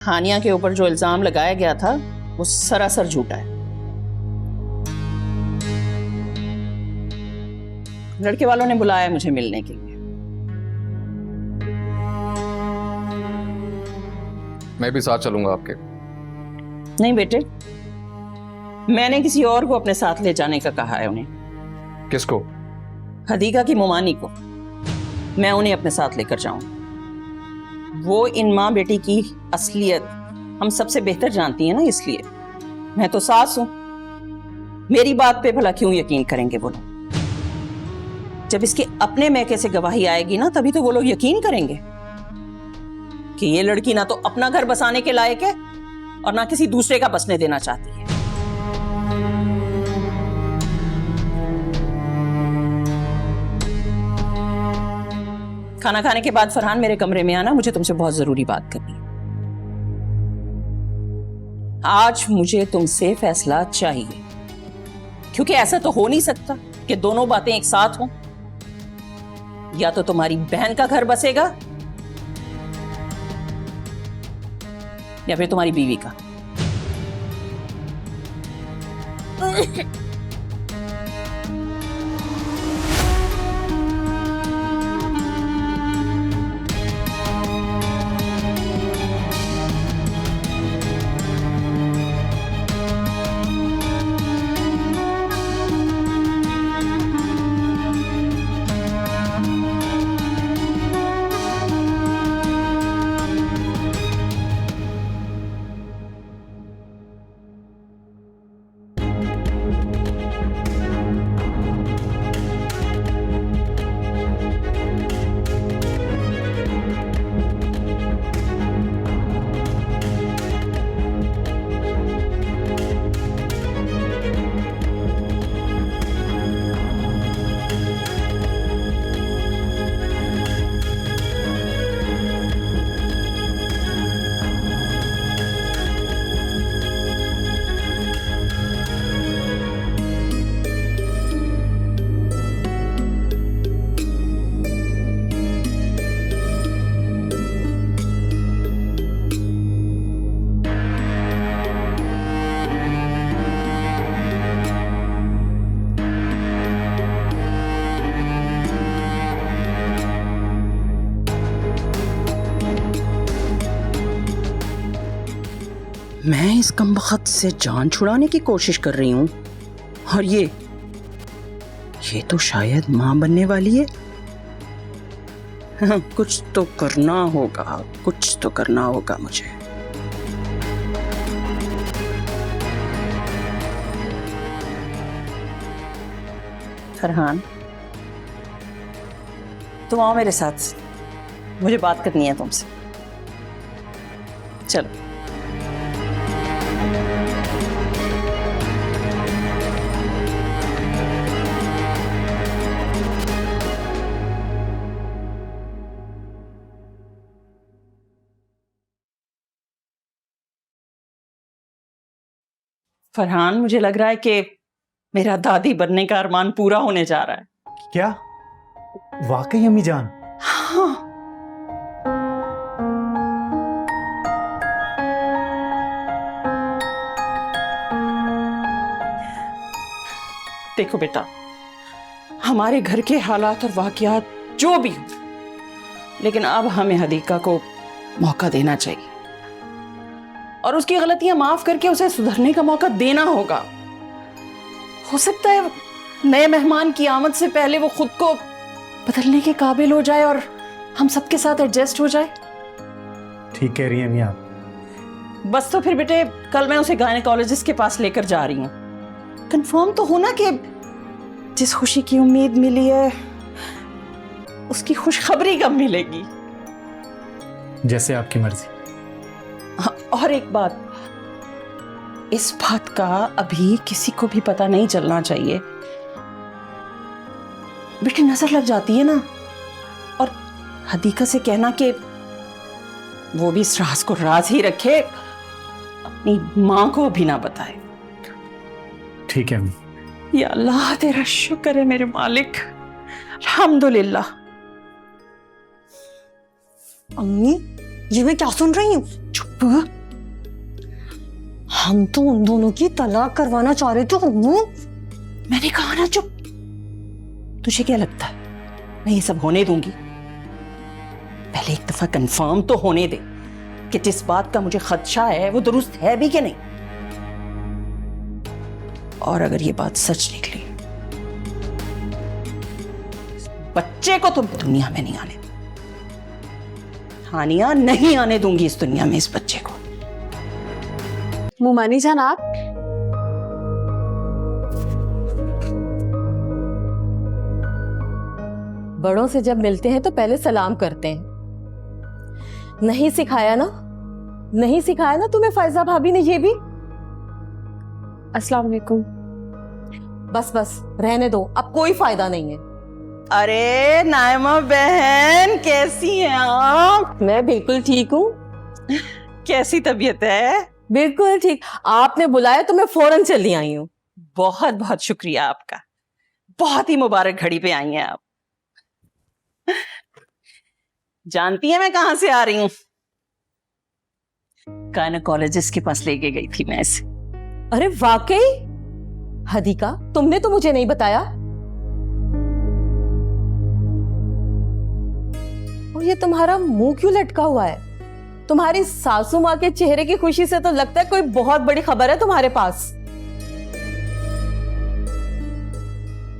हानिया के ऊपर जो इल्जाम लगाया गया था वो सरासर झूठा है। लड़के वालों ने बुलाया मुझे मिलने के लिए। मैं भी साथ चलूंगा आपके। नहीं बेटे, मैंने किसी और को अपने साथ ले जाने का कहा है उन्हें। किसको? हदीका की मुमानी को। मैं उन्हें अपने साथ लेकर जाऊंगा। वो इन माँ बेटी की असलियत हम सबसे बेहतर जानती है ना, इसलिए। मैं तो सास हूं, मेरी बात पे भला क्यों यकीन करेंगे वो लोग? जब इसके अपने मैके से गवाही आएगी ना, तभी तो वो लोग यकीन करेंगे कि ये लड़की ना तो अपना घर बसाने के लायक है और ना किसी दूसरे का बसने देना चाहती है। खाना खाने के बाद फरहान मेरे कमरे में आना, मुझे तुमसे बहुत जरूरी बात करनी है। आज मुझे तुमसे फैसला चाहिए, क्योंकि ऐसा तो हो नहीं सकता कि दोनों बातें एक साथ हों। या तो तुम्हारी बहन का घर बसेगा या फिर तुम्हारी बीवी का। मैं इस कमबख्त से जान छुड़ाने की कोशिश कर रही हूं, और ये तो शायद मां बनने वाली है। कुछ तो करना होगा, कुछ तो करना होगा मुझे। फरहान, तुम आओ मेरे साथ, मुझे बात करनी है तुमसे। चलो। फरहान, मुझे लग रहा है कि मेरा दादी बनने का अरमान पूरा होने जा रहा है। क्या? वाकई अम्मी जान? हाँ। देखो बेटा, हमारे घर के हालात और वाकयात जो भी हो, लेकिन अब हमें हदीका को मौका देना चाहिए और उसकी गलतियां माफ करके उसे सुधरने का मौका देना होगा। हो सकता है नए मेहमान की आमद से पहले वो खुद को बदलने के काबिल हो जाए और हम सबके साथ एडजस्ट हो जाए। ठीक कह रही हैं अम्मी आप। बस तो फिर बेटे, कल मैं उसे गायनेकोलॉजिस्ट के पास लेकर जा रही हूँ। कंफर्म तो होना कि जिस खुशी की उम्मीद मिली है उसकी खुशखबरी कब मिलेगी। जैसे आपकी मर्जी। और एक बात, इस बात का अभी किसी को भी पता नहीं चलना चाहिए। बेटी, नजर लग जाती है ना। और हदीका से कहना कि वो भी इस राज को राज ही रखे, अपनी मां को भी ना बताए। ठीक है अम्मी। या अल्लाह, तेरा शुक्र है मेरे मालिक, अल्हम्दुलिल्लाह। अम्मी, ये मैं क्या सुन रही हूँ? चुप हम तो उन दोनों की तलाक करवाना चाह रहे थे अम्मू। मैंने कहा ना चुप। तुझे क्या लगता है मैं ये सब होने दूंगी? पहले एक दफा कंफर्म तो होने दे कि जिस बात का मुझे खदशा है वो दुरुस्त है भी कि नहीं। और अगर ये बात सच निकली, इस बच्चे को तुम दुनिया में नहीं आने, हानिया नहीं आने दूंगी इस दुनिया में इस बच्चे को। मोमानी जान, आप बड़ों से जब मिलते हैं तो पहले सलाम करते हैं। नहीं सिखाया ना, नहीं सिखाया ना तुम्हें फायजा भाभी ने ये भी। अस्सलाम वालेकुम। बस बस रहने दो, अब कोई फायदा नहीं है। अरे नायमा बहन, कैसी हैं आप? मैं बिल्कुल ठीक हूँ, कैसी तबीयत है? बिल्कुल ठीक। आपने बुलाया तो मैं फौरन चली आई हूँ। बहुत बहुत शुक्रिया आपका। बहुत ही मुबारक घड़ी पे आई हैं आप। जानती हैं मैं कहां से आ रही हूं? गायनेकोलॉजिस्ट के पास लेके गई थी मैं इसे। अरे वाकई? हदीका, तुमने तो मुझे नहीं बताया। और ये तुम्हारा मुंह क्यों लटका हुआ है? तुम्हारी सासू माँ के चेहरे की खुशी से तो लगता है कोई बहुत बड़ी खबर है तुम्हारे पास।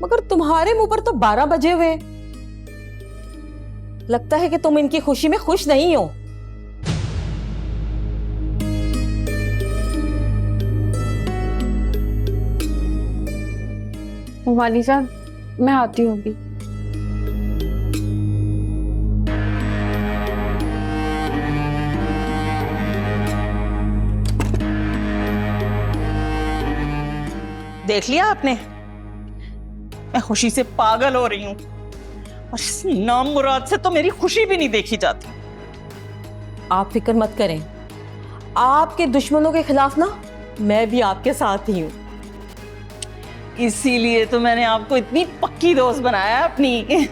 मगर तुम्हारे मुंह पर तो 12 बजे हुए। लगता है कि तुम इनकी खुशी में खुश नहीं हो। मोमानी जान, मैं आती हूँ अभी। देख लिया आपने? मैं खुशी से पागल हो रही हूं और इस नामुराद से तो मेरी खुशी भी नहीं देखी जाती। आप फिक्र मत करें, आपके दुश्मनों के खिलाफ ना मैं भी आपके साथ ही हूं। इसीलिए तो मैंने आपको इतनी पक्की दोस्त बनाया है अपनी।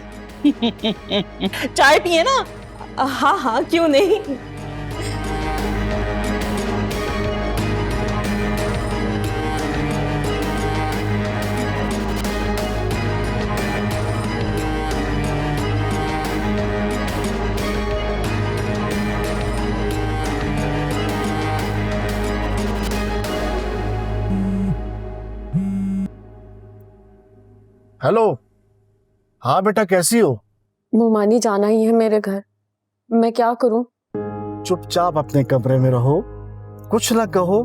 चाय पिए ना? हाँ हाँ, क्यों नहीं। हेलो। हाँ बेटा, कैसी हो? मोमानी जाना ही है मेरे घर, मैं क्या करूं? चुपचाप अपने कमरे में रहो, कुछ ना कहो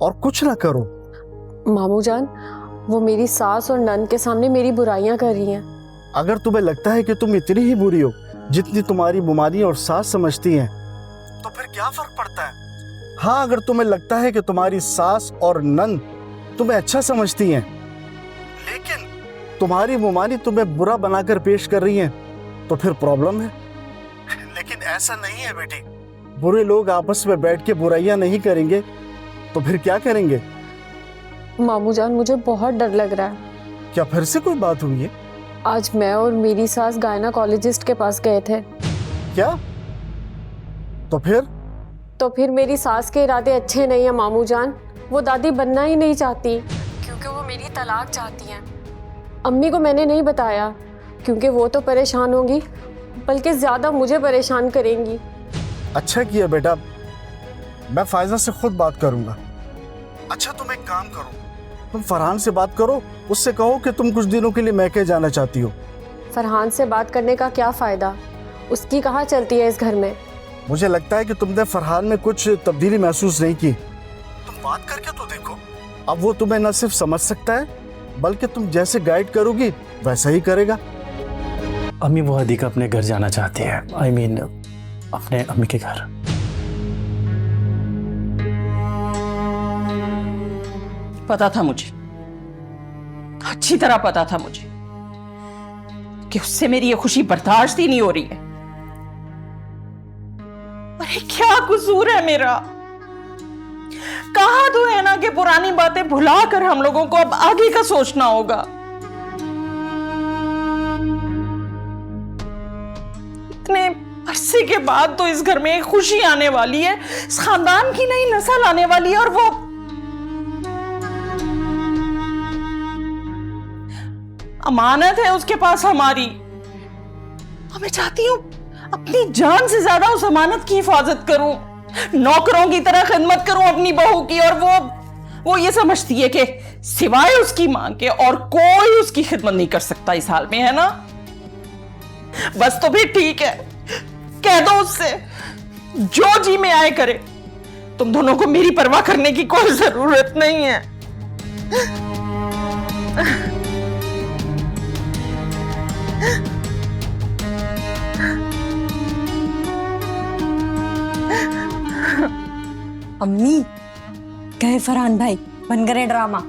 और कुछ ना करो। मामू जान, वो मेरी सास और नंद के सामने मेरी बुराइयां कर रही हैं। अगर तुम्हें लगता है कि तुम इतनी ही बुरी हो जितनी तुम्हारी मुमानी और सास समझती हैं, तो फिर क्या फर्क पड़ता है? हाँ, अगर तुम्हें लगता है कि तुम्हारी सास और नंद तुम्हें अच्छा समझती हैं, लेकिन तुम्हारी मुमानी तुम्हें बुरा बनाकर पेश कर रही हैं, तो फिर प्रॉब्लम है। लेकिन ऐसा नहीं है बेटी। बुरे लोग आपस में बैठ के बुराइयां नहीं करेंगे तो फिर क्या करेंगे? मामू जान, मुझे बहुत डर लग रहा है। क्या फिर से कोई बात हुई है? आज मैं और मेरी सास गायनेकोलॉजिस्ट के पास गए थे। क्या? तो फिर मेरी सास के इरादे अच्छे नहीं है मामू जान। वो दादी बनना ही नहीं चाहती क्योंकि वो मेरी तलाक चाहती हैं। अम्मी को मैंने नहीं बताया क्योंकि वो तो परेशान होंगी, बल्कि ज़्यादा मुझे परेशान करेंगी। अच्छा किया बेटा, मैं फायजा से खुद बात करूंगा। अच्छा, तुम एक काम करो, तुम फरहान से बात करो, उससे कहो कि तुम कुछ दिनों के लिए मैके जाना चाहती हो। फरहान से बात करने का क्या फ़ायदा? उसकी कहाँ चलती है इस घर में। मुझे लगता है कि तुमने फरहान में कुछ तब्दीली महसूस नहीं की। तुम बात करके तो देखो। अब वो तुम्हें न सिर्फ समझ सकता है बल्कि तुम जैसे गाइड करोगी वैसा ही करेगा। अम्मी, वो हदीका अपने घर जाना चाहती है। I mean, अपने अम्मी के घर। पता था मुझे, अच्छी तरह पता था मुझे कि उससे मेरी ये खुशी बर्दाश्त ही नहीं हो रही है। अरे क्या कसूर है मेरा? कहा तो है ना कि पुरानी बातें भुलाकर हम लोगों को अब आगे का सोचना होगा। इतने अरसे के बाद तो इस घर में एक खुशी आने वाली है, इस खानदान की नई नस्ल आने वाली है, और वो अमानत है उसके पास हमारी। और मैं चाहती हूं अपनी जान से ज्यादा उस अमानत की हिफाजत करूं, नौकरों की तरह खिदमत करूं अपनी बहू की, और वो ये समझती है कि सिवाय उसकी मां के और कोई उसकी खिदमत नहीं कर सकता इस हाल में, है ना? बस तो भी ठीक है, कह दो उससे जो जी में आए करे, तुम दोनों को मेरी परवाह करने की कोई जरूरत नहीं है। अम्मी कहे फरहान भाई बन करे ड्रामा।